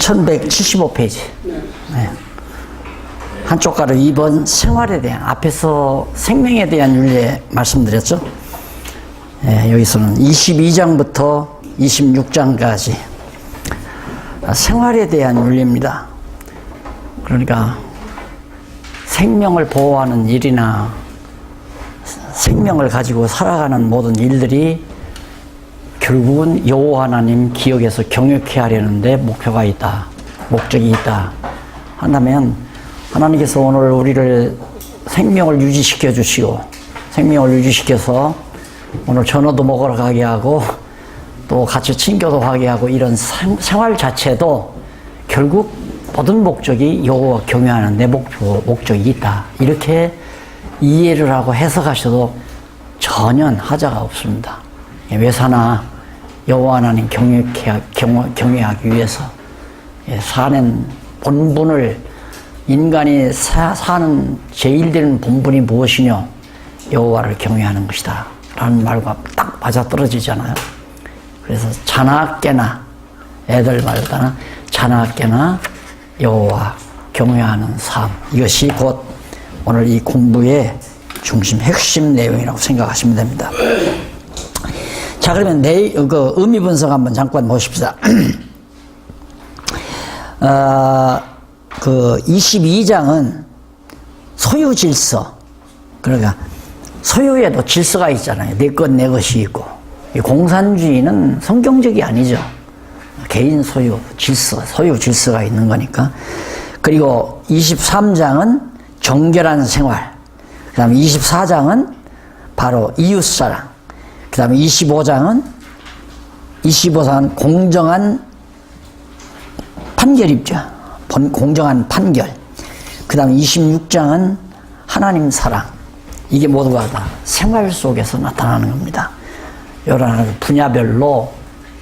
1175페이지. 네. 한쪽 가로 2번 생활에 대한, 앞에서 생명에 대한 윤리 말씀드렸죠. 네, 여기서는 22장부터 26장까지 생활에 대한 윤리입니다. 그러니까 생명을 보호하는 일이나 생명을 가지고 살아가는 모든 일들이 결국은 여호와 하나님 기억에서 경외케 하려는데 목표가 있다, 목적이 있다 한다면, 하나님께서 오늘 우리를 생명을 유지시켜 주시고 생명을 유지시켜서 오늘 전어도 먹으러 가게 하고 또 같이 친교도 하게 하고, 이런 생활 자체도 결국 모든 목적이 여호와 경외하는 내 목적이 있다, 이렇게 이해를 하고 해석하셔도 전혀 하자가 없습니다. 왜 사나? 여호와 하나님 경외하기 위해서. 사는 본분을, 인간이 사는 제일 되는 본분이 무엇이냐? 여호와를 경외하는 것이다 라는 말과 딱 맞아떨어지잖아요. 그래서 자나깨나, 애들 말다나 자나깨나 여호와 경외하는 삶, 이것이 곧 오늘 이 공부의 중심, 핵심 내용이라고 생각하시면 됩니다. 자, 그러면 그 의미 분석 한번 잠깐 보십시다. 그 22장은 소유 질서, 그러니까 소유에도 질서가 있잖아요. 내 것, 내 것이 있고. 이 공산주의는 성경적이 아니죠. 개인 소유, 질서, 소유 질서가 있는 거니까. 그리고 23장은 정결한 생활. 그 다음에 24장은 바로 이웃사랑. 그 다음에 25장은 공정한 판결입죠. 공정한 판결. 그 다음에 26장은 하나님 사랑. 이게 모두가 다 생활 속에서 나타나는 겁니다. 여러 분야별로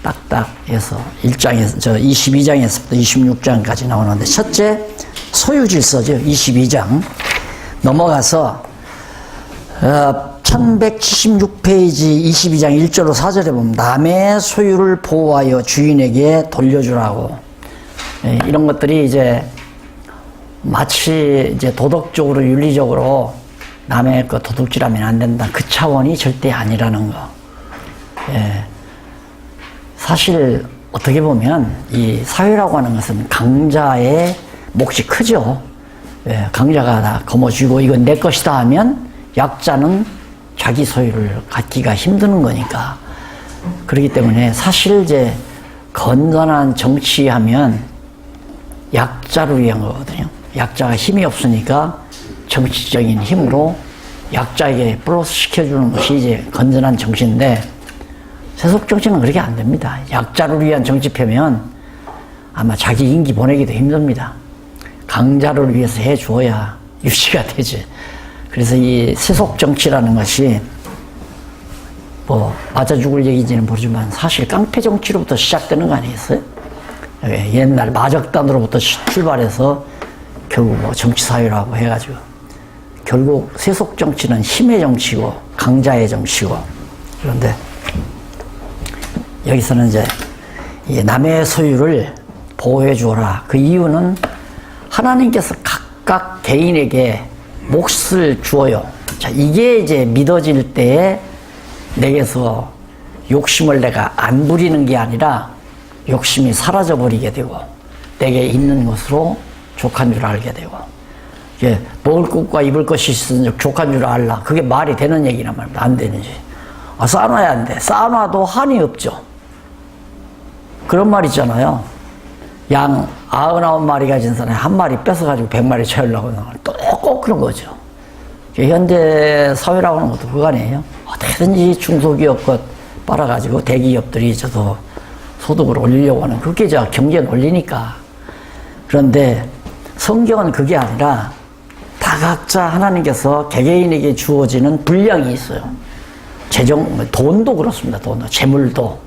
딱딱 해서 22장에서부터 26장까지 나오는데, 첫째 소유 질서죠. 22장 넘어가서 1176페이지 22장 1절로 4절에 보면 남의 소유를 보호하여 주인에게 돌려주라고, 이런 것들이 이제 마치 이제 도덕적으로 윤리적으로 남의 거 도둑질하면 안 된다, 그 차원이 절대 아니라는 거. 사실 어떻게 보면 이 사회라고 하는 것은 강자의 몫이 크죠. 강자가 다 거머쥐고 이건 내 것이다 하면 약자는 자기 소유를 갖기가 힘드는 거니까. 그렇기 때문에 사실 이제 건전한 정치하면 약자를 위한 거거든요. 약자가 힘이 없으니까 정치적인 힘으로 약자에게 플러스 시켜주는 것이 이제 건전한 정치인데, 세속 정치는 그렇게 안 됩니다. 약자를 위한 정치 펴면 아마 자기 임기 보내기도 힘듭니다. 강자를 위해서 해 주어야 유지가 되지. 그래서 이 세속 정치라는 것이 뭐 맞아 죽을 얘기인지는 모르지만 사실 깡패 정치로부터 시작되는 거 아니겠어요? 옛날 마적단으로부터 출발해서 결국 뭐 정치사회라고 해가지고, 결국 세속 정치는 힘의 정치고 강자의 정치고. 그런데 여기서는 이제 남의 소유를 보호해 주어라. 그 이유는 하나님께서 각각 개인에게 몫을 주어요. 자, 이게 이제 믿어질 때에 내게서 욕심을 내가 안 부리는 게 아니라 욕심이 사라져 버리게 되고, 내게 있는 것으로 족한 줄 알게 되고, 이게 먹을 것과 입을 것이 있으니 족한 줄 알라. 그게 말이 되는 얘기나 말이야. 안 되는지. 쌓아놔야 안 돼. 쌓아놔도 한이 없죠. 그런 말 있잖아요. 양 99마리 가진 사람이 한 마리 뺏어가지고 100마리 채우려고 하는 건 꼭 그런 거죠. 현대 사회라고 하는 것도 그거 아니에요. 어떻게든지 중소기업 것 빨아가지고 대기업들이 저도 소득을 올리려고 하는, 그게 저 경제 논리니까. 그런데 성경은 그게 아니라 다 각자 하나님께서 개개인에게 주어지는 분량이 있어요. 돈도 그렇습니다. 돈도, 재물도.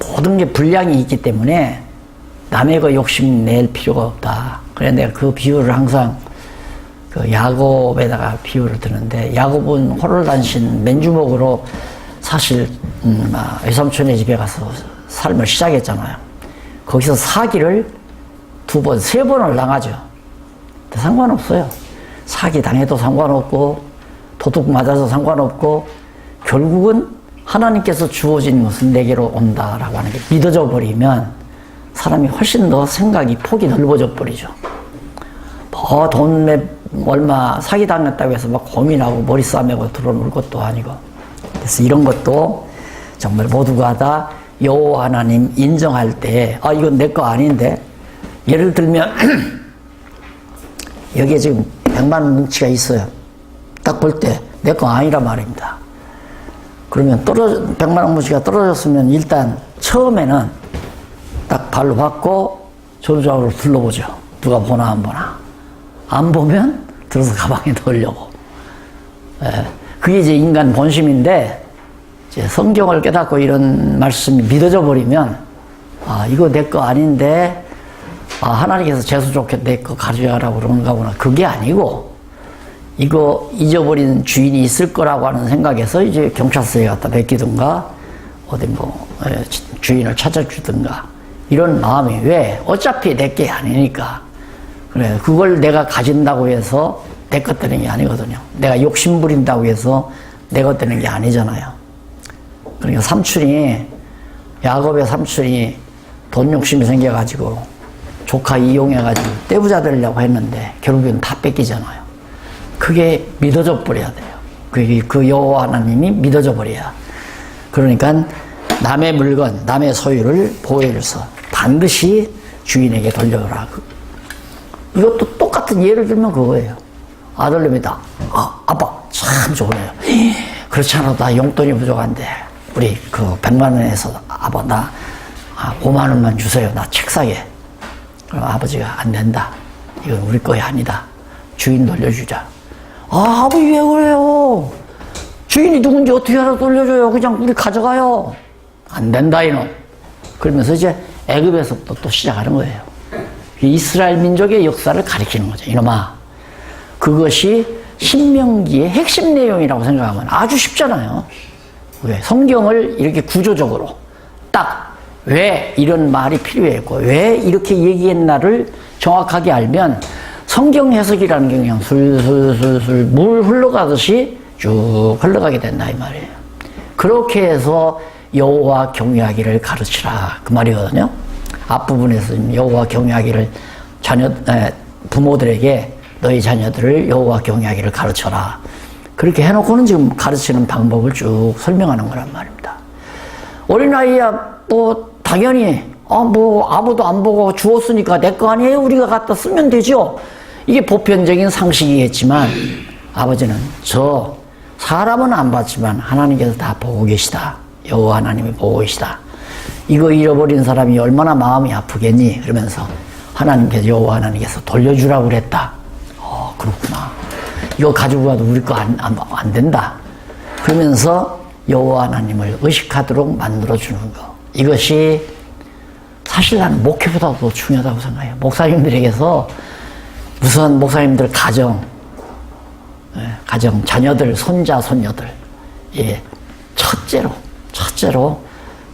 모든 게 분량이 있기 때문에 남의 거 욕심 낼 필요가 없다. 그래 내가 그 비유를 항상 그 야곱에다가 비유를 드는데, 야곱은 호롤단신 맨주먹으로 사실 외삼촌의 집에 가서 삶을 시작했잖아요. 거기서 사기를 두 번, 세 번을 당하죠. 근데 상관없어요. 사기 당해도 상관없고, 도둑 맞아도 상관없고, 결국은 하나님께서 주어진 것은 내게로 온다라고 하는 게 믿어져 버리면 사람이 훨씬 더 생각이 폭이 넓어져 버리죠. 뭐 돈 얼마 사기 당했다고 해서 막 고민하고 머리 싸매고 들어놓을 것도 아니고. 그래서 이런 것도 정말 모두가 다 여호와 하나님 인정할 때, 아, 이건 내 거 아닌데. 예를 들면 여기에 지금 100만 원 뭉치가 있어요. 딱 볼 때 내 거 아니란 말입니다. 그러면 100만 원 뭉치가 떨어졌으면 일단 처음에는 딱 발로 받고 저쪽으로 둘러보죠. 누가 보나 안 보나. 안 보면 들어서 가방에 넣으려고. 예, 그게 이제 인간 본심인데, 이제 성경을 깨닫고 이런 말씀이 믿어져 버리면, 아, 이거 내 거 아닌데, 아, 하나님께서 재수 좋게 내 거 가져가라고 그러는가 보나. 그게 아니고, 이거 잊어버린 주인이 있을 거라고 하는 생각에서 이제 경찰서에 갖다 맡기든가, 어디 뭐, 주인을 찾아주든가, 이런 마음이 왜? 어차피 내 게 아니니까. 그래, 그걸 내가 가진다고 해서 내 것 되는 게 아니거든요. 내가 욕심 부린다고 해서 내 것 되는 게 아니잖아요. 그러니까 야곱의 삼촌이 돈 욕심이 생겨가지고 조카 이용해가지고 떼부자 되려고 했는데 결국엔 다 뺏기잖아요. 그게 믿어져 버려야 돼요. 그 여호와 하나님이 믿어져 버려야. 그러니까 남의 물건, 남의 소유를 보호해줘서 반드시 주인에게 돌려라. 이것도 똑같은 예를 들면 그거예요. 아들내미다. 아, 아빠 참 좋네요. 그렇지 않아도 나 용돈이 부족한데 우리 그 100만 원에서 아빠 나 5만 원만 주세요. 나 책 사게. 그럼 아버지가 안 된다. 이건 우리 거이 아니다. 주인 돌려주자. 아, 아버지 왜 그래요? 주인이 누군지 어떻게 알아 돌려줘요? 그냥 우리 가져가요. 안 된다 이놈. 그러면서 이제 애굽에서부터 또 시작하는 거예요. 이스라엘 민족의 역사를 가리키는 거죠. 이놈아, 그것이 신명기의 핵심 내용이라고 생각하면 아주 쉽잖아요. 왜? 성경을 이렇게 구조적으로 딱 왜 이런 말이 필요했고 왜 이렇게 얘기했나를 정확하게 알면 성경 해석이라는 게 그냥 술술술술 물 흘러가듯이 쭉 흘러가게 된다 이 말이에요. 그렇게 해서 여호와 경외하기를 가르치라 그 말이거든요. 앞부분에서 여호와 경외하기를 부모들에게 너희 자녀들을 여호와 경외하기를 가르쳐라. 그렇게 해놓고는 지금 가르치는 방법을 쭉 설명하는 거란 말입니다. 어린아이야 뭐 당연히 뭐 아무도 안 보고 주었으니까 내 거 아니에요? 우리가 갖다 쓰면 되죠. 이게 보편적인 상식이겠지만 아버지는 저 사람은 안 봤지만 하나님께서 다 보고 계시다. 여호와 하나님이 보고 계시다. 이거 잃어버린 사람이 얼마나 마음이 아프겠니? 그러면서 하나님께서 여호와 하나님께서 돌려주라고 그랬다. 그렇구나. 이거 가지고 가도 우리 거 안 된다. 그러면서 여호와 하나님을 의식하도록 만들어주는 거. 이것이 사실 나는 목회보다도 중요하다고 생각해요. 목사님들에게서 우선 목사님들 가정, 자녀들, 손자, 손녀들, 예, 첫째로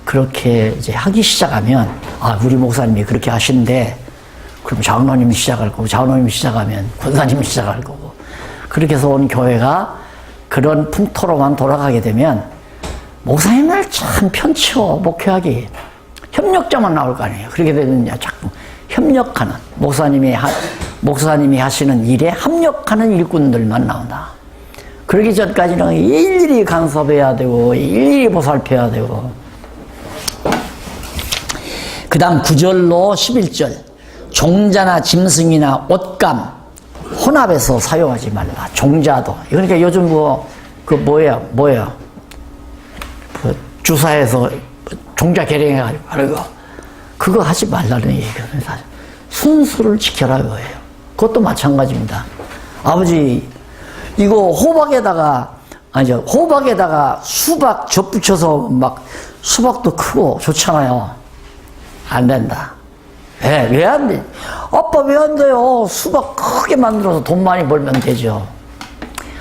그렇게 이제 하기 시작하면, 아, 우리 목사님이 그렇게 하신대. 그럼 장로님이 시작할 거고, 장로님이 시작하면 권사님이 시작할 거고. 그렇게 해서 온 교회가 그런 풍토로만 돌아가게 되면, 목사님을 참 편치워, 목회하기. 협력자만 나올 거 아니에요. 그렇게 되면 자꾸 협력하는, 목사님이 하시는 일에 합력하는 일꾼들만 나온다. 그러기 전까지는 일일이 간섭해야 되고, 일일이 보살펴야 되고. 그 다음 9절로 11절. 종자나 짐승이나 옷감, 혼합해서 사용하지 말라. 종자도. 그러니까 요즘 뭐예요? 주사에서 종자 개량해가지고 하는 거. 그거 하지 말라는 얘기거든요, 사실. 순수를 지켜라, 이거예요. 그것도 마찬가지입니다. 아버지, 이거 호박에다가 수박 젖붙여서 막 수박도 크고 좋잖아요. 안 된다. 왜 안 돼? 아빠 왜 안 돼요? 수박 크게 만들어서 돈 많이 벌면 되죠.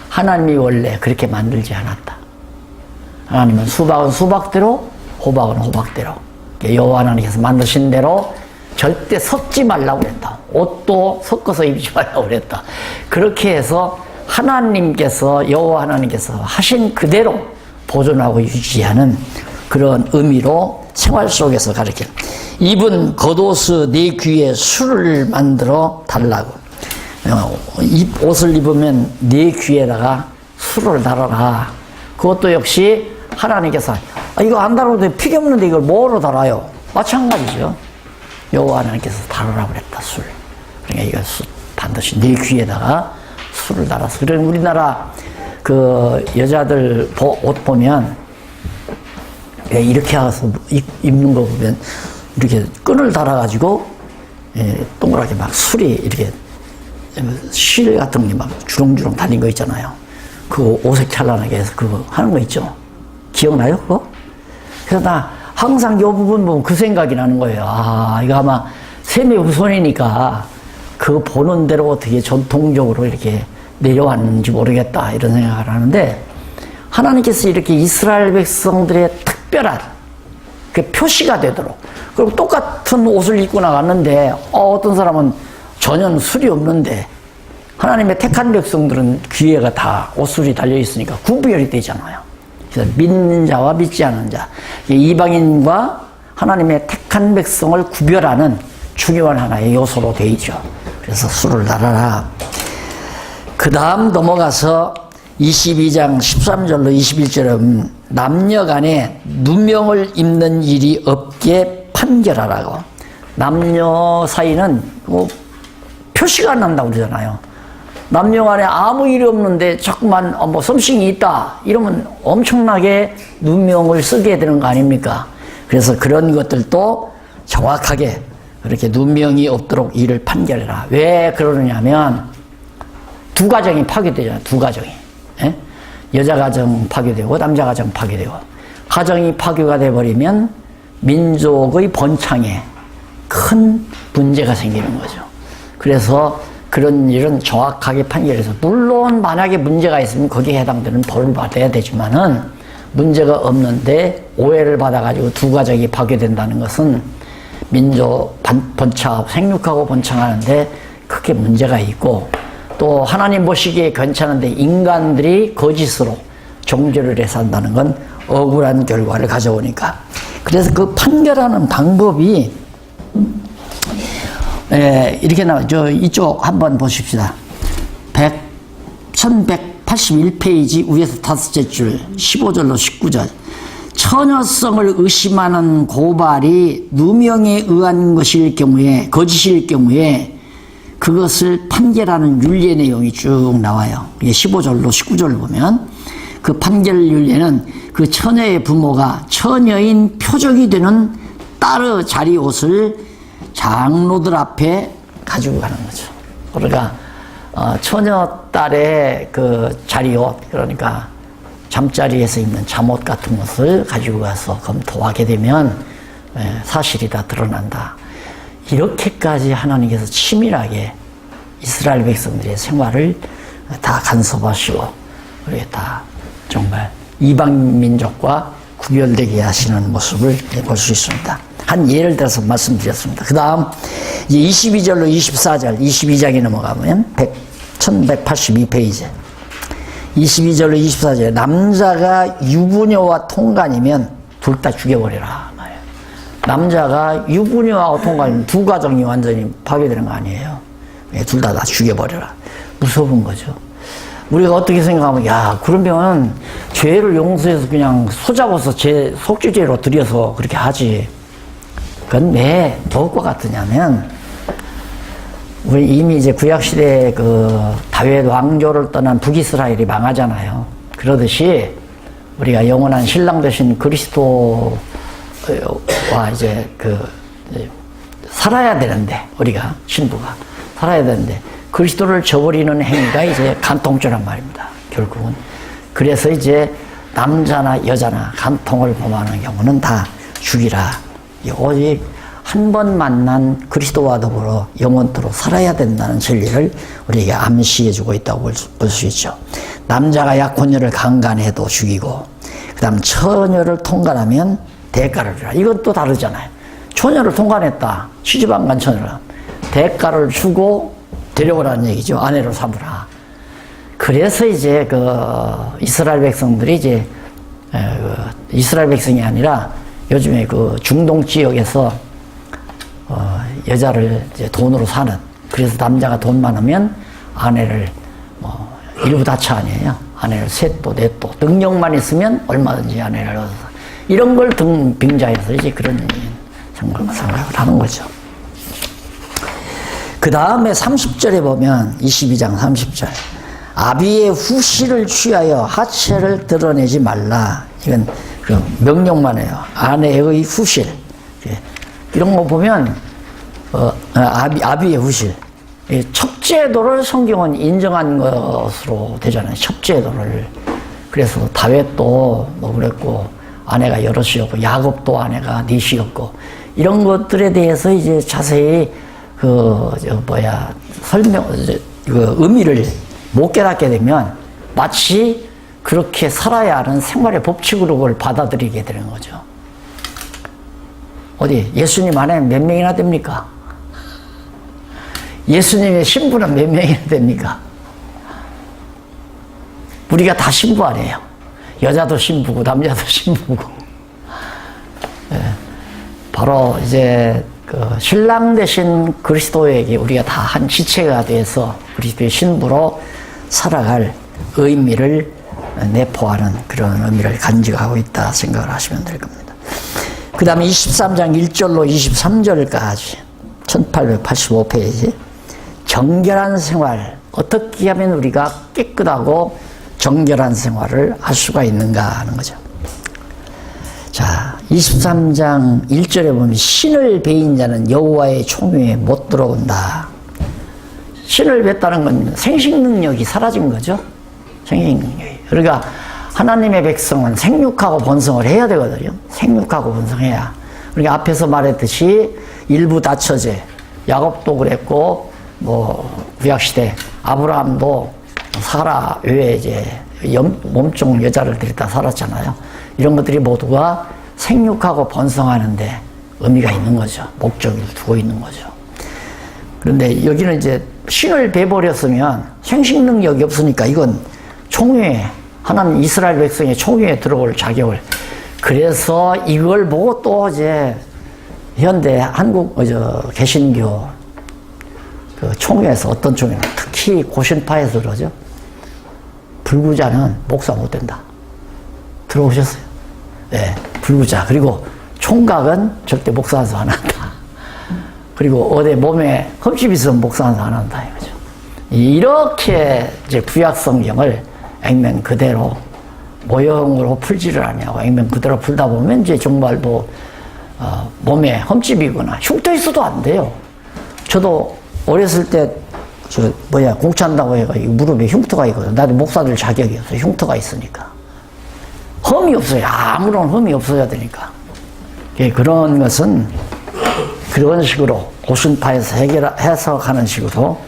하나님이 원래 그렇게 만들지 않았다. 하나님은 수박은 수박대로, 호박은 호박대로. 여호와 하나님께서 만드신 대로 절대 섞지 말라고 그랬다. 옷도 섞어서 입지 말라고 그랬다. 그렇게 해서 하나님께서, 여호와 하나님께서 하신 그대로 보존하고 유지하는 그런 의미로 생활 속에서 가르쳐. 입은 겉옷의 네 귀에 술을 만들어 달라고. 옷을 입으면 네 귀에다가 술을 달아라. 그것도 역시 하나님께서 이거 안 달아도 돼. 필요 없는데 이걸 뭐로 달아요? 마찬가지죠. 여호와 하나님께서 달으라고 그랬다. 술. 그러니까 이거 반드시 네 귀에다가 술을 달아서. 그러니까 우리나라 그 여자들 옷 보면 이렇게 해서 입는 거 보면 이렇게 끈을 달아가지고 동그랗게 막 술이 이렇게 실 같은 게 막 주렁주렁 달린 거 있잖아요. 그 오색 찬란하게 해서 그거 하는 거 있죠. 기억나요? 그거? 그래서 나 항상 이 부분 보면 그 생각이 나는 거예요. 아, 이거 아마 셈의 후손이니까 그 보는 대로 어떻게 전통적으로 이렇게 내려왔는지 모르겠다 이런 생각을 하는데, 하나님께서 이렇게 이스라엘 백성들의 특별한 그 표시가 되도록, 그리고 똑같은 옷을 입고 나갔는데 어떤 사람은 전혀 술이 없는데 하나님의 택한 백성들은 귀에가 다 옷술이 달려있으니까 구별이 되잖아요. 그래서 믿는 자와 믿지 않는 자, 이방인과 하나님의 택한 백성을 구별하는 중요한 하나의 요소로 되어 있죠. 그래서 술을 달아라. 그 다음 넘어가서 22장 13절로 21절은 남녀 간에 누명을 입는 일이 없게 판결하라고. 남녀 사이는 뭐 표시가 안 난다고 그러잖아요. 남녀 간에 아무 일이 없는데 자꾸만 뭐 썸씽이 있다 이러면 엄청나게 누명을 쓰게 되는 거 아닙니까? 그래서 그런 것들도 정확하게 그렇게 누명이 없도록 일을 판결해라. 왜 그러느냐면 두 가정이 파괴되잖아요. 두 가정이. 예? 여자 가정 파괴되고 남자 가정 파괴되고, 가정이 파괴가 돼버리면 민족의 번창에 큰 문제가 생기는 거죠. 그래서 그런 일은 정확하게 판결해서, 물론 만약에 문제가 있으면 거기에 해당되는 벌을 받아야 되지만은 문제가 없는데 오해를 받아가지고 두 가정이 파괴된다는 것은 민족 번창, 생육하고 번창하는데 크게 문제가 있고, 또 하나님 보시기에 괜찮은데 인간들이 거짓으로 정죄를 해서 한다는 건 억울한 결과를 가져오니까. 그래서 그 판결하는 방법이 이렇게 나와요. 이쪽 한번 보십시다. 1181페이지 위에서 다섯째 줄 15절로 19절. 처녀성을 의심하는 고발이 누명에 의한 것일 경우에, 거짓일 경우에 그것을 판결하는 율례 내용이 쭉 나와요. 15절로 19절을 보면 그 판결 율례는 그 처녀의 부모가 처녀인 표적이 되는 딸의 자리옷을 장로들 앞에 가지고 가는 거죠. 그러니까 처녀 딸의 그 자리옷, 그러니까 잠자리에서 입는 잠옷 같은 것을 가지고 가서 검토하게 되면 사실이 다 드러난다. 이렇게까지 하나님께서 치밀하게 이스라엘 백성들의 생활을 다 간섭하시고, 그게 다 정말 이방 민족과 구별되게 하시는 모습을 볼 수 있습니다. 한 예를 들어서 말씀드렸습니다. 그 다음 22절로 24절, 22장에 넘어가면 1182페이지 22절로 24절에 남자가 유부녀와 통간이면 둘 다 죽여버리라 말이에요. 남자가 유부녀와 통간이면 두 가정이 완전히 파괴되는 거 아니에요. 둘 다 죽여버려라. 무서운 거죠. 우리가 어떻게 생각하면, 야, 그러면 죄를 용서해서 그냥 소잡아서 속죄죄로 드려서 그렇게 하지. 그건 왜 더울 것 같으냐면, 우리 이미 이제 구약시대에 그 다윗 왕조를 떠난 북이스라엘이 망하잖아요. 그러듯이 우리가 영원한 신랑 되신 그리스도와 이제 살아야 되는데, 우리가 신부가 살아야 되는데 그리스도를 저버리는 행위가 이제 간통죄란 말입니다. 결국은. 그래서 이제 남자나 여자나 간통을 범하는 경우는 다 죽이라. 오직 한 번 만난 그리스도와 더불어 영원토록 살아야 된다는 진리를 우리에게 암시해주고 있다고 볼 수 있죠. 남자가 약혼녀를 강간해도 죽이고, 그 다음 처녀를 통간하면 대가를 주라. 이건 또 다르잖아요. 초년을 통관했다. 시집 안 간 처녀를. 대가를 주고 데려오라는 얘기죠. 아내로 삼으라. 그래서 이제 이스라엘 백성들이 이제 이스라엘 백성이 아니라 요즘에 중동 지역에서 여자를 이제 돈으로 사는, 그래서 남자가 돈 많으면 아내를 일부 다처 아니에요. 아내를 셋도 넷도 능력만 있으면 얼마든지 아내를 얻어서 이런 걸 빙자해서 이제 그런 생각을 하는 거죠. 그 다음에 30절에 보면 22장 30절 아비의 후실을 취하여 하체를 드러내지 말라. 이건 명령만 해요. 아내의 후실 이런 거 보면 아비의 후실 첩제도를 성경은 인정한 것으로 되잖아요. 첩제도를. 그래서 다윗도 그랬고 아내가 여럿이었고 야곱도 아내가 넷이었고 이런 것들에 대해서 이제 자세히 의미를 못 깨닫게 되면 마치 그렇게 살아야 하는 생활의 법칙으로 그걸 받아들이게 되는 거죠. 어디 예수님 안에 몇 명이나 됩니까? 예수님의 신부는 몇 명이나 됩니까? 우리가 다 신부 아니에요. 여자도 신부고 남자도 신부고. 바로 이제 신랑 되신 그리스도에게 우리가 다 한 지체가 돼서 그리스도의 신부로 살아갈 의미를 내포하는 그런 의미를 간직하고 있다 생각을 하시면 될 겁니다. 그 다음에 23장 1절로 23절까지 1885페이지 정결한 생활, 어떻게 하면 우리가 깨끗하고 정결한 생활을 할 수가 있는가 하는 거죠. 자, 23장 1절에 보면 신을 베인 자는 여호와의 총회에 못 들어온다. 신을 뱉다는 건 생식 능력이 사라진 거죠. 생식 능력이. 그러니까 하나님의 백성은 생육하고 번성을 해야 되거든요. 생육하고 번성해야. 그러니까 앞에서 말했듯이 일부 다처제, 야곱도 그랬고 구약시대 아브라함도 사라 외에 이제 몸종 여자를 들였다 살았잖아요. 이런 것들이 모두가 생육하고 번성하는데 의미가 있는 거죠. 목적을 두고 있는 거죠. 그런데 여기는 이제 신을 베버렸으면 생식 능력이 없으니까 이건 총회에, 하나님 이스라엘 백성의 총회에 들어올 자격을. 그래서 이걸 보고 또 이제 현대 한국 개신교 총회에서 어떤 총회, 특히 고신파에서 그러죠. 불구자는 목사 못 된다. 들어오셨어요? 네, 불구자. 그리고 총각은 절대 목사한서 안 한다. 그리고 어디 몸에 흠집이 있으면 목사한서 안 한다 이거죠. 이렇게 이제 구약 성경을 액면 그대로 모형으로 풀지를 아니하고 액면 그대로 풀다 보면 이제 정말 몸에 흠집이거나 흉터 있어도 안 돼요. 저도 어렸을 때 공차한다고 해가 무릎에 흉터가 있거든. 나도 목사들 자격이 없어. 흉터가 있으니까. 흠이 없어요. 아무런 흠이 없어야 되니까. 그런 것은 그런 식으로 고신파에서 해석하는 식으로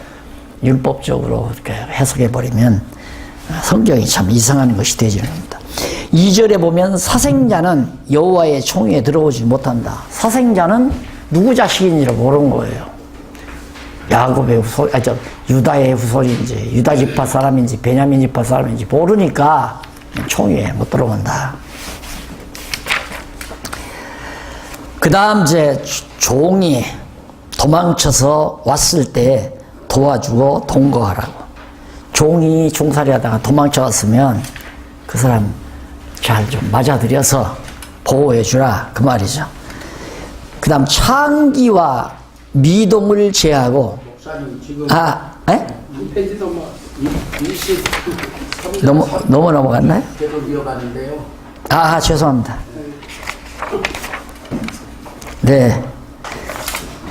율법적으로 이렇게 해석해버리면 성경이 참 이상한 것이 되지는 겁니다. 2절에 보면 사생자는 여호와의 총회에 들어오지 못한다. 사생자는 누구 자식인지를 모르는 거예요. 야곱의 유다의 후손인지 유다 지파 사람인지 베냐민 지파 사람인지 모르니까 총회에 못 들어온다. 그 다음 이제 종이 도망쳐서 왔을 때 도와주고 동거하라고. 종이 종살이 하다가 도망쳐 왔으면 그 사람 잘 좀 맞아들여서 보호해 주라 그 말이죠. 그 다음 창기와 미동을 제하고. 목사님 지금 예? 페이지도 너무 넘어갔나요? 계속 이어가는데요. 죄송합니다. 네.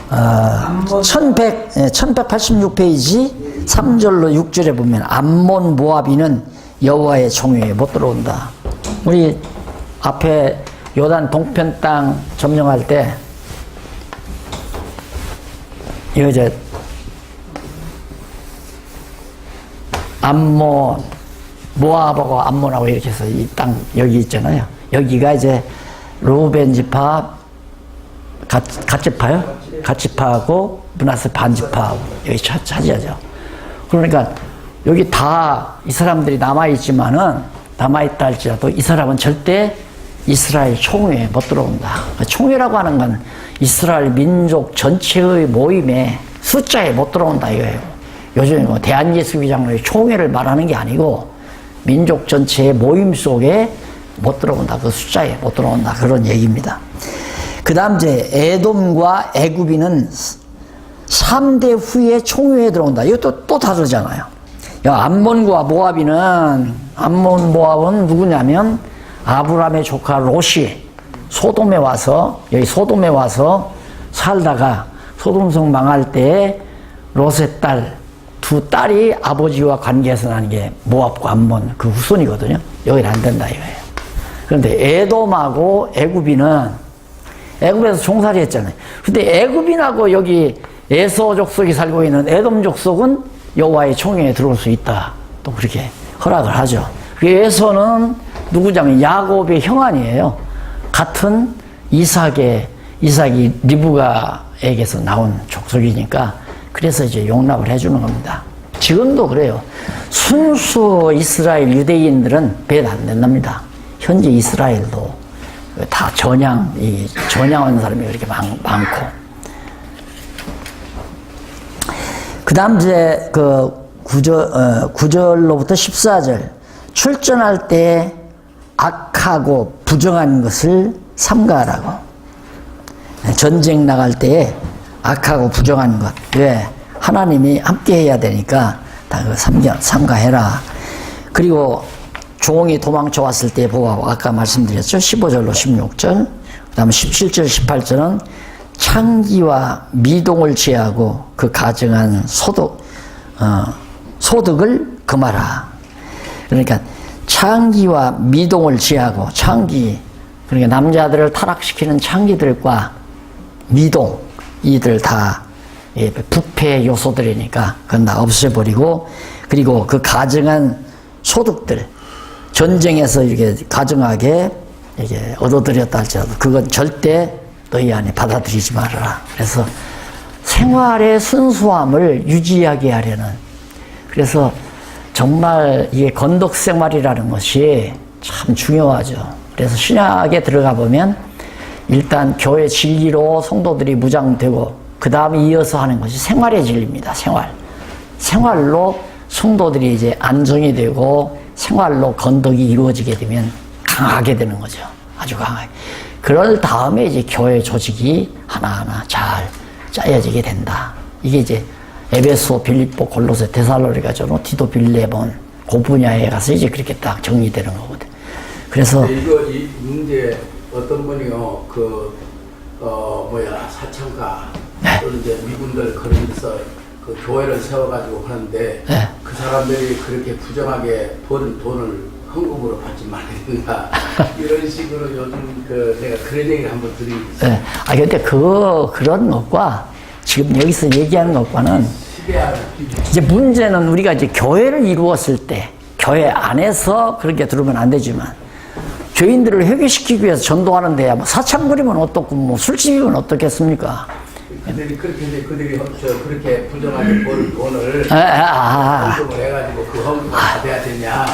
1186페이지 3절로 6절에 보면 암몬 모아비는 여호와의 총회에 못 들어온다. 우리 앞에 요단 동편 땅 점령할 때 이제 암몬, 모압하고 암몬하고 이렇게 해서 이 땅 여기 있잖아요. 여기가 이제 루벤 지파, 갓지파요? 갓지파하고 므낫세 반지파하고 여기 차지하죠. 그러니까 여기 다 이 사람들이 남아있다 할지라도 이 사람은 절대 이스라엘 총회에 못 들어온다. 총회라고 하는 건 이스라엘 민족 전체의 모임에 숫자에 못 들어온다 이거예요. 요즘 뭐 대한예수기장로의 총회를 말하는 게 아니고 민족 전체의 모임 속에 못 들어온다. 그 숫자에 못 들어온다. 그런 얘기입니다. 그 다음 이제 에돔과 애굽이는 3대 후에 총회에 들어온다. 이것도 또 다르잖아요. 암몬과 모압은 누구냐면 아브라함의 조카 롯이 소돔에 와서 살다가 소돔성 망할 때 롯의 두 딸이 아버지와 관계에서 나는 게 모압과 암몬 그 후손이거든요. 여기는 안 된다 이거예요. 그런데 에돔하고 애굽이는 애굽에서 종살이 했잖아요. 근데 애굽인하고 여기 에서 족속이 살고 있는 에돔 족속은 여호와의 총회에 들어올 수 있다. 또 그렇게 허락을 하죠. 에서는 누구냐면 야곱의 형아니에요. 같은 이삭이 리브가에게서 나온 족속이니까 그래서 이제 용납을 해주는 겁니다. 지금도 그래요. 순수 이스라엘 유대인들은 배ed 안 된답니다. 현재 이스라엘도 다 전향한 사람이 그렇게 많고. 그 다음 이제 그 9절로부터 14절. 출전할 때 악하고 부정한 것을 삼가하라고. 전쟁 나갈 때 악하고 부정한 것. 왜? 하나님이 함께 해야 되니까 다 삼가해라. 그리고 종이 도망쳐 왔을 때 보호하고 아까 말씀드렸죠. 15절로 16절. 그 다음에 17절, 18절은 창기와 미동을 취하고 그 가증한 소득을 금하라. 그러니까 창기와 미동을 취하고 그러니까 남자들을 타락시키는 창기들과 미동 이들 다 부패 요소들이니까 그건 다 없애버리고 그리고 그 가증한 소득들 전쟁에서 이렇게 가증하게 이게 얻어들였다 할지라도 그건 절대 너희 안에 받아들이지 말아라. 그래서 생활의 순수함을 유지하게 하려는 그래서 정말 이게 건덕 생활이라는 것이 참 중요하죠. 그래서 신약에 들어가 보면 일단 교회 진리로 성도들이 무장되고 그 다음에 이어서 하는 것이 생활의 진리입니다. 생활로 성도들이 이제 안정이 되고 생활로 건덕이 이루어지게 되면 강하게 되는 거죠. 아주 강하게. 그럴 다음에 이제 교회 조직이 하나하나 잘 짜여지게 된다. 이게 이제 에베소, 빌립보, 골로새, 데살로니가, 티도, 빌레몬 그 분야에 가서 이제 그렇게 딱 정리되는 거거든. 그래서 이 문제 어떤 분이요 사창가 또는 이제 미군들 그러면서 그 교회를 세워가지고 하는데 그 사람들이 그렇게 부정하게 돈을 헌금으로 받지 말아야 이런 식으로 요즘 내가 그런 얘기를 한번 드리고 있어요. 근데 그런 것과 지금 여기서 얘기하는 것과는 이제 문제는 우리가 이제 교회를 이루었을 때 교회 안에서 그렇게 들으면 안 되지만 교인들을 회개시키기 위해서 전도하는데 뭐 사창 부리면 어떻고 뭐 술집이면 어떻겠습니까? 그들이 그렇게 부정하게 벌 돈을 헌금을 해가지고 그 헌금을 받아야 되냐?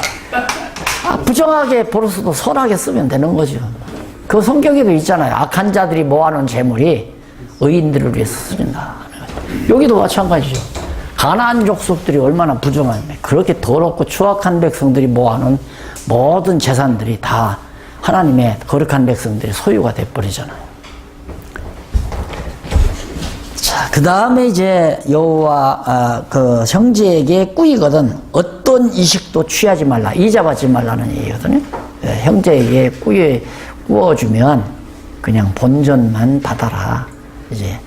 부정하게 벌어서도 선하게 쓰면 되는 거죠. 그 성경에도 있잖아요. 악한 자들이 모아놓은 재물이 의인들을 위해서 쓰린다. 여기도 마찬가지죠. 가나안 족속들이 얼마나 부정하냐. 그렇게 더럽고 추악한 백성들이 모아놓은 모든 재산들이 다 하나님의 거룩한 백성들의 소유가 돼버리잖아요. 자, 그 다음에 이제 여호와 그 형제에게 꾸이거든 어떤 이식도 취하지 말라, 이자 받지 말라는 얘기거든요. 형제에게 꾸어주면 그냥 본전만 받아라. 이제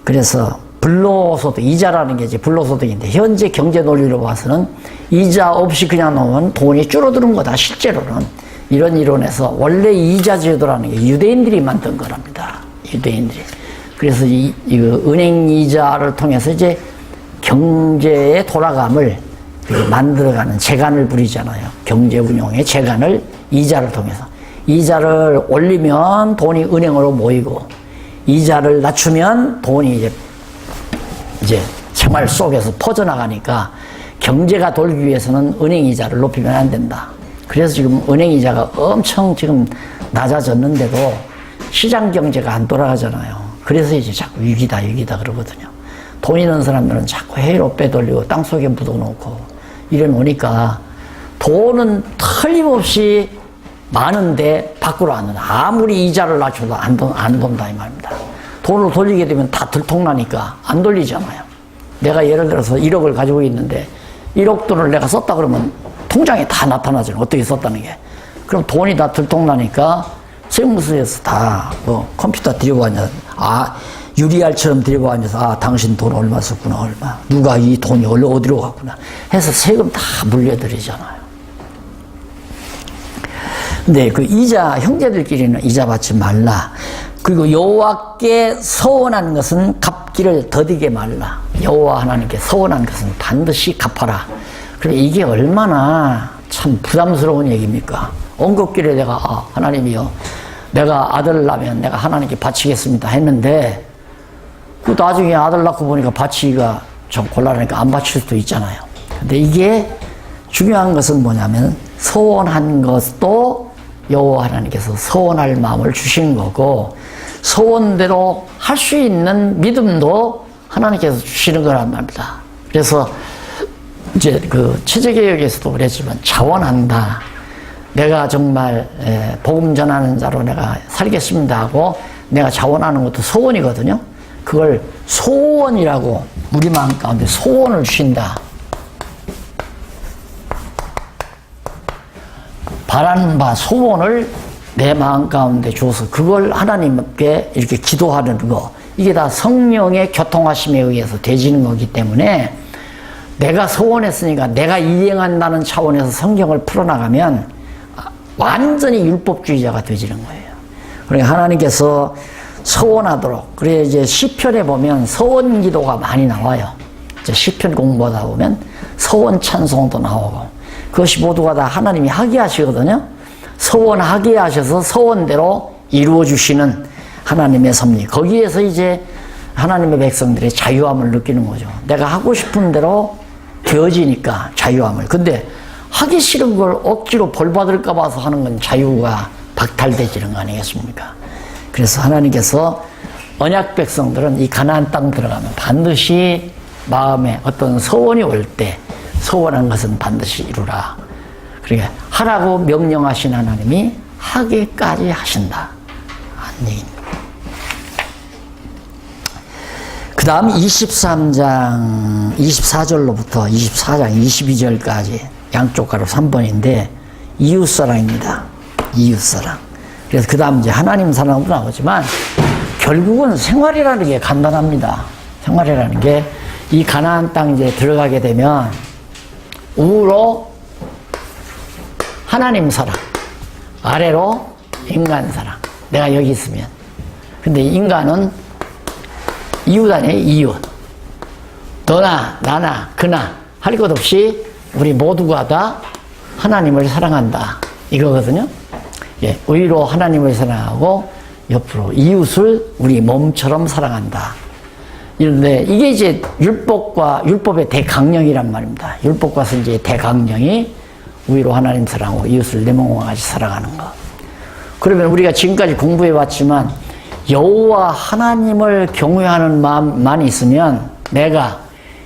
그래서 불로소득, 이자라는 게 이제 불로소득인데 현재 경제 논리로 봐서는 이자 없이 그냥 놓으면 돈이 줄어드는 거다. 실제로는 이런 이론에서 원래 이자 제도라는 게 유대인들이 만든 거랍니다. 유대인들이. 그래서 이거 은행 이자를 통해서 이제 경제의 돌아감을 만들어가는 재간을 부리잖아요. 경제 운용의 재간을 이자를 통해서. 이자를 올리면 돈이 은행으로 모이고 이자를 낮추면 돈이 이제 생활 속에서 퍼져나가니까 경제가 돌기 위해서는 은행 이자를 높이면 안 된다. 그래서 지금 은행 이자가 엄청 지금 낮아졌는데도 시장 경제가 안 돌아가잖아요. 그래서 이제 자꾸 위기다 그러거든요. 돈 있는 사람들은 자꾸 해외로 빼돌리고 땅속에 묻어놓고 이래 놓으니까 돈은 틀림없이 많은데 밖으로 안 돈다. 아무리 이자를 낮춰도 안 돈다 이 말입니다. 돈을 돌리게 되면 다 들통나니까 안 돌리잖아요. 내가 예를 들어서 1억을 가지고 있는데 1억 돈을 내가 썼다 그러면 통장에 다 나타나잖아요. 어떻게 썼다는 게. 그럼 돈이 다 들통나니까 세무서에서 다 컴퓨터 들고 앉아서 유리알처럼 들고 앉아서 당신 돈 얼마 썼구나 얼마. 누가 이 돈이 어디로 갔구나 해서 세금 다 물려드리잖아요. 근데 그 이자 형제들끼리는 이자 받지 말라. 그리고 여호와께 서원한 것은 갚기를 더디게 말라. 여호와 하나님께 서원한 것은 반드시 갚아라. 그럼 이게 얼마나 참 부담스러운 얘기입니까? 언급길에 내가 하나님이요 내가 아들을 낳으면 내가 하나님께 바치겠습니다 했는데 그 나중에 아들 낳고 보니까 바치기가 좀 곤란하니까 안 바칠 수도 있잖아요. 근데 이게 중요한 것은 뭐냐면 서원한 것도 여호와 하나님께서 서원할 마음을 주신 거고 서원대로 할 수 있는 믿음도 하나님께서 주시는 거란 말입니다. 그래서 이제 그 체제개혁에서도 그랬지만 자원한다. 내가 정말 복음 전하는 자로 내가 살겠습니다 하고 내가 자원하는 것도 소원이거든요. 그걸 소원이라고 우리 마음 가운데 소원을 주신다. 바라는 바 소원을 내 마음 가운데 줘서 그걸 하나님께 이렇게 기도하는 거 이게 다 성령의 교통하심에 의해서 되지는 거기 때문에 내가 소원했으니까 내가 이행한다는 차원에서 성경을 풀어나가면 완전히 율법주의자가 되지는 거예요. 그러니까 하나님께서 서원하도록 그래 이제 시편에 보면 서원 기도가 많이 나와요. 이제 시편 공부하다 보면 서원 찬송도 나오고 그것이 모두가 다 하나님이 하게 하시거든요. 서원하게 하셔서 서원대로 이루어 주시는 하나님의 섭리. 거기에서 이제 하나님의 백성들의 자유함을 느끼는 거죠. 내가 하고 싶은 대로 되어지니까 자유함을. 근데 하기 싫은 걸 억지로 벌 받을까 봐서 하는 건 자유가 박탈되지는 거 아니겠습니까? 그래서 하나님께서 언약 백성들은 이 가나안 땅 들어가면 반드시 마음에 어떤 소원이 올 때 소원한 것은 반드시 이루라. 그러니까 하라고 명령하신 하나님이 하기까지 하신다. 한 얘기입니다. 그 다음 23장 24절로부터 24장 22절까지 양쪽 가로 3번인데 이웃사랑입니다. 이웃사랑. 그래서 그 다음 이제 하나님 사랑도 나오지만 결국은 생활이라는 게 간단합니다. 생활이라는 게 이 가나안 땅 이제 들어가게 되면 우로 하나님 사랑, 아래로 인간 사랑. 내가 여기 있으면. 근데 인간은 이웃 아니에요, 이웃. 너나, 나나, 그나, 할 것 없이 우리 모두가 다 하나님을 사랑한다. 이거거든요. 예, 의로 하나님을 사랑하고 옆으로 이웃을 우리 몸처럼 사랑한다. 이런데 이게 이제 율법의 대강령이란 말입니다. 율법과 선지의 대강령이 의로 하나님 사랑하고 이웃을 내 몸과 같이 사랑하는 것. 그러면 우리가 지금까지 공부해 왔지만 여호와 하나님을 경외하는 마음만 있으면 내가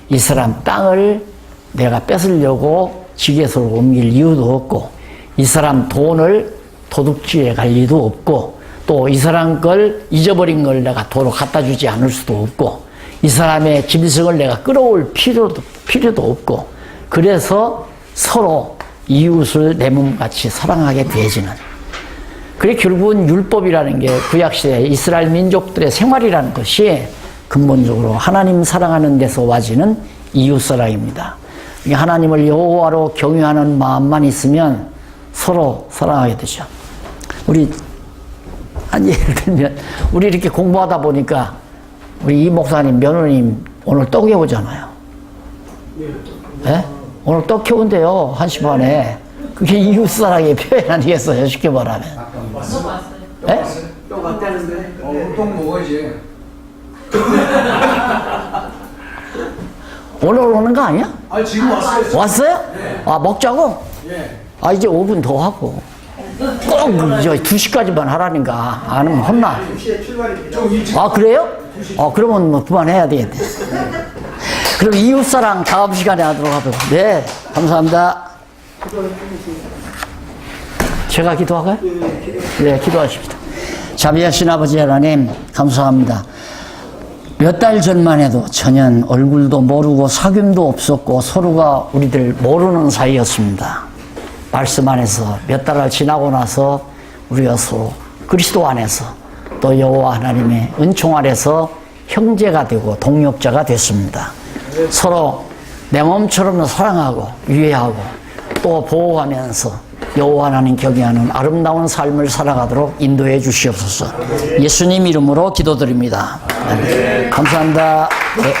이 사람 땅을 내가 뺏으려고 지게소로 옮길 이유도 없고 이 사람 돈을 도둑질에 갈 리도 없고 또 이 사람 걸 잊어버린 걸 내가 도로 갖다 주지 않을 수도 없고 이 사람의 짐승을 내가 끌어올 필요도 없고 그래서 서로 이웃을 내 몸같이 사랑하게 되어지는 그래 결국은 율법이라는 게 구약시대 이스라엘 민족들의 생활이라는 것이 근본적으로 하나님 사랑하는 데서 와지는 이웃사랑입니다. 하나님을 여호와로 경외하는 마음만 있으면 서로 사랑하게 되죠. 우리 예를 들면 우리 이렇게 공부하다 보니까 우리 이 목사님 며느님 오늘 떡 해오잖아요. 네? 오늘 떡 해온대요. 1시 반에. 그게 이웃사랑의 표현 아니겠어요? 쉽게 말하면. 네? 떡 왔다는데? 보통 먹어야지. 오늘 오는 거 아니야? 아, 지금 왔어요. 왔어요? 네. 아, 먹자고? 예. 아, 이제 5분 더 하고. 꼭 이제 2시까지만 하라니까. 안 하면 혼나. 2시에 출발입니다. 좀 일찍. 아, 그래요? 그러면 뭐 그만해야 되겠네. 그럼 이웃사랑 다음 시간에 하도록 하도록. 네, 감사합니다. 제가 기도할까요? 네, 기도하십시다. 자비하신 아버지 하나님, 감사합니다. 몇 달 전만 해도 전혀 얼굴도 모르고 사귐도 없었고 서로가 우리들 모르는 사이였습니다. 말씀 안에서 몇 달을 지나고 나서 우리가 서로 그리스도 안에서 또 여호와 하나님의 은총 아래서 형제가 되고 동역자가 됐습니다. 서로 내 몸처럼 사랑하고 위해하고 또 보호하면서 여호와 하나님 경외하는 아름다운 삶을 살아가도록 인도해 주시옵소서. 예수님 이름으로 기도드립니다. 네. 감사합니다. 네.